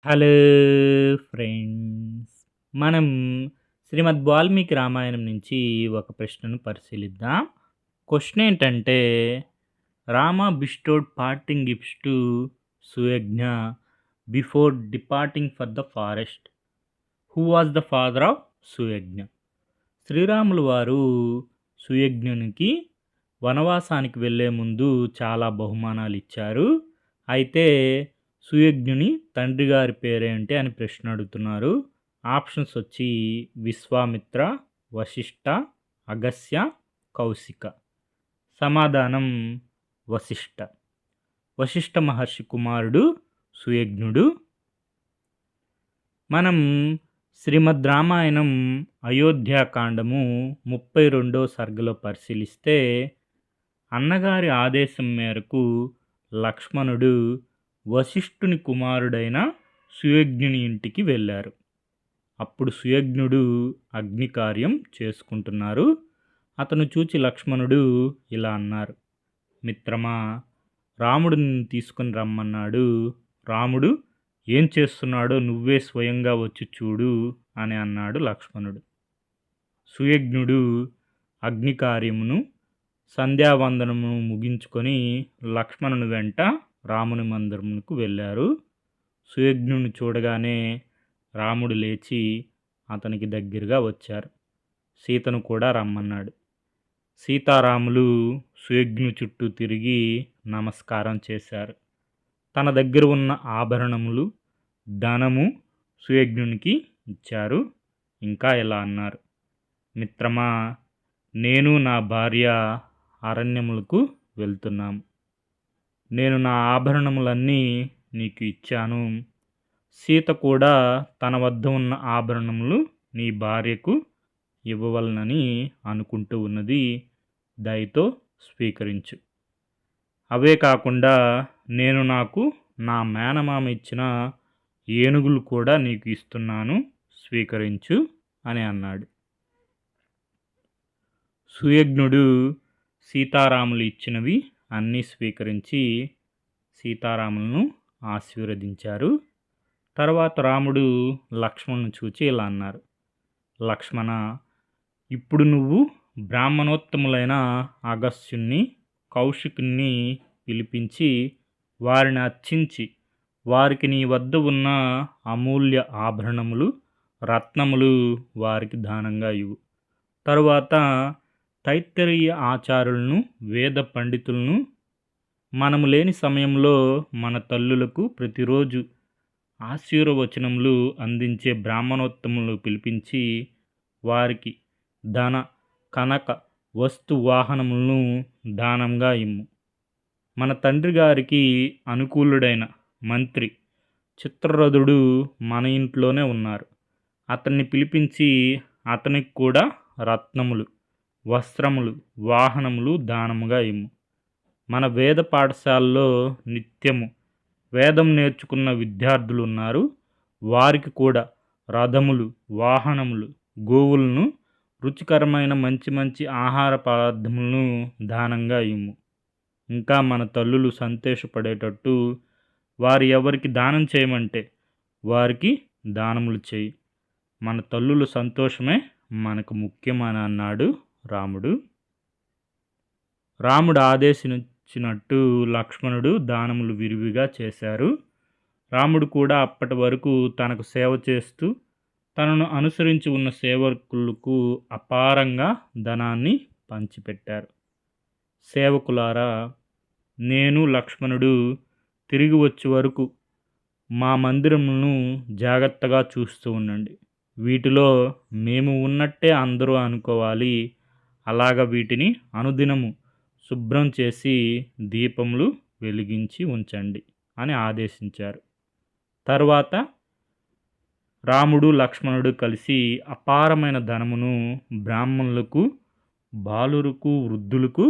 Hello friends. మనం శ్రీమద్ వాల్మీకి రామాయణం నుంచి ఒక ప్రశ్నను పరిశీలిద్దాం. క్వశ్చన్ ఏంటంటే, Rama bestowed parting gifts to Suyajna before departing for the forest. Who was the father of Suyajna? శ్రీరాములు వారు సుయజ్ఞునికి వనవాసానికి వెళ్ళే ముందు చాలా బహుమానాలు ఇచ్చారు. అయితే సుయజ్ఞుని తండ్రి గారి పేరేంటి అని ప్రశ్న అడుగుతున్నారు. ఆప్షన్స్ వచ్చి విశ్వామిత్ర, వశిష్ఠ, అగస్య, కౌశిక. సమాధానం వశిష్ఠ. వశిష్ఠ మహర్షి కుమారుడు సుయజ్ఞుడు. మనం శ్రీమద్ రామాయణం అయోధ్యాకాండము 32వ సర్గలో పరిశీలిస్తే, అన్నగారి ఆదేశం మేరకు లక్ష్మణుడు వశిష్ఠుని కుమారుడైన సుయజ్ఞుని ఇంటికి వెళ్ళారు. అప్పుడు సుయజ్ఞుడు అగ్ని కార్యం చేసుకుంటున్నారు. అతను చూచి లక్ష్మణుడు ఇలా అన్నారు: మిత్రమా, రాముడు నిన్ను తీసుకుని రమ్మన్నాడు. రాముడు ఏం చేస్తున్నాడో నువ్వే స్వయంగా వచ్చి చూడు అని అన్నాడు లక్ష్మణుడు. సుయజ్ఞుడు అగ్ని కార్యమును సంధ్యావందనము ముగించుకొని లక్ష్మణుని వెంట రాముని మందిరమునకు వెళ్ళారు. సుయజ్ఞుని చూడగానే రాముడు లేచి అతనికి దగ్గరగా వచ్చారు. సీతను కూడా రమ్మన్నాడు. సీతారాములు సుయజ్ఞు చుట్టూ తిరిగి నమస్కారం చేశారు. తన దగ్గర ఉన్న ఆభరణములు, ధనము సుయజ్ఞునికి ఇచ్చారు. ఇంకా ఇలా అన్నారు: మిత్రమా, నేను నా భార్య అరణ్యములకు వెళ్తున్నాము. నేను నా ఆభరణములన్నీ నీకు ఇచ్చాను. సీత కూడా తన వద్ద ఉన్న ఆభరణములు నీ భార్యకు ఇవ్వవలనని అనుకుంటూ ఉన్నది. దయతో స్వీకరించు. అవే కాకుండా నేను నాకు నా మేనమామ ఇచ్చిన ఏనుగులు కూడా నీకు ఇస్తున్నాను, స్వీకరించు అని అన్నాడు. సుయజ్ఞుడు సీతారాములు ఇచ్చినవి అన్నీ స్వీకరించి సీతారాములను ఆశీర్వదించారు. తర్వాత రాముడు లక్ష్మణ్ను చూచి ఇలా అన్నారు: లక్ష్మణ, ఇప్పుడు నువ్వు బ్రాహ్మణోత్తములైన అగస్త్యుణ్ణి, కౌశికుణ్ణి పిలిపించి వారిని అర్చించి వారికి నీ వద్ద ఉన్న అమూల్య ఆభరణములు, రత్నములు వారికి దానంగా ఇవ్వు. తరువాత తైత్తరీయ ఆచారులను, వేద పండితులను, మనము లేని సమయంలో మన తల్లులకు ప్రతిరోజు ఆశీర్వచనములు అందించే బ్రాహ్మణోత్తములు పిలిపించి వారికి ధన, కనక, వస్తు వాహనములను దానంగా ఇమ్ము. మన తండ్రి గారికి అనుకూలుడైన మంత్రి చిత్రరథుడు మన ఇంట్లోనే ఉన్నారు. అతన్ని పిలిపించి అతనికి కూడా రత్నములు, వస్త్రములు, వాహనములు దానముగా ఇమ్ము. మన వేద పాఠశాలలో నిత్యము వేదం నేర్చుకున్న విద్యార్థులు ఉన్నారు. వారికి కూడా రథములు, వాహనములు, గోవులను, రుచికరమైన మంచి మంచి ఆహార పదార్థములను దానంగా ఇమ్ము. ఇంకా మన తల్లులు సంతోషపడేటట్టు వారు ఎవరికి దానం చేయమంటే వారికి దానములు చేయి. మన తల్లుల సంతోషమే మనకు ముఖ్యమని అన్నాడు రాముడు. రాముడు ఆదేశించినట్టు లక్ష్మణుడు దానములు విరివిగా చేశారు. రాముడు కూడా అప్పటి వరకు తనకు సేవ చేస్తూ తనను అనుసరించి ఉన్న సేవకులకు అపారంగా ధనాన్ని పంచిపెట్టారు. సేవకులారా, నేను లక్ష్మణుడు తిరిగి వచ్చే వరకు మా మందిరములను జాగ్రత్తగా చూస్తూ ఉండండి. వీటిలో మేము ఉన్నట్టే అందరూ అనుకోవాలి. అలాగ వీటిని అనుదినము శుభ్రం చేసి దీపములు వెలిగించి ఉంచండి అని ఆదేశించారు. తర్వాత రాముడు, లక్ష్మణుడు కలిసి అపారమైన ధనమును బ్రాహ్మణులకు, బాలురకు, వృద్ధులకు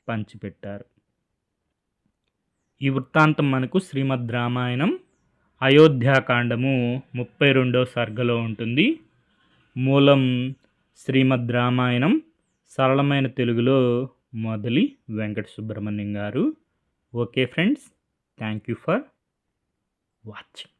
పంచిపెట్టారు. ఈ వృత్తాంతం మనకు శ్రీమద్ రామాయణం అయోధ్యాకాండము 32వ సర్గలో ఉంటుంది. మూలం శ్రీమద్ రామాయణం సరళమైన తెలుగులో మొదలి వెంకట సుబ్రహ్మణ్యం గారు. Okay friends, thank you for watching.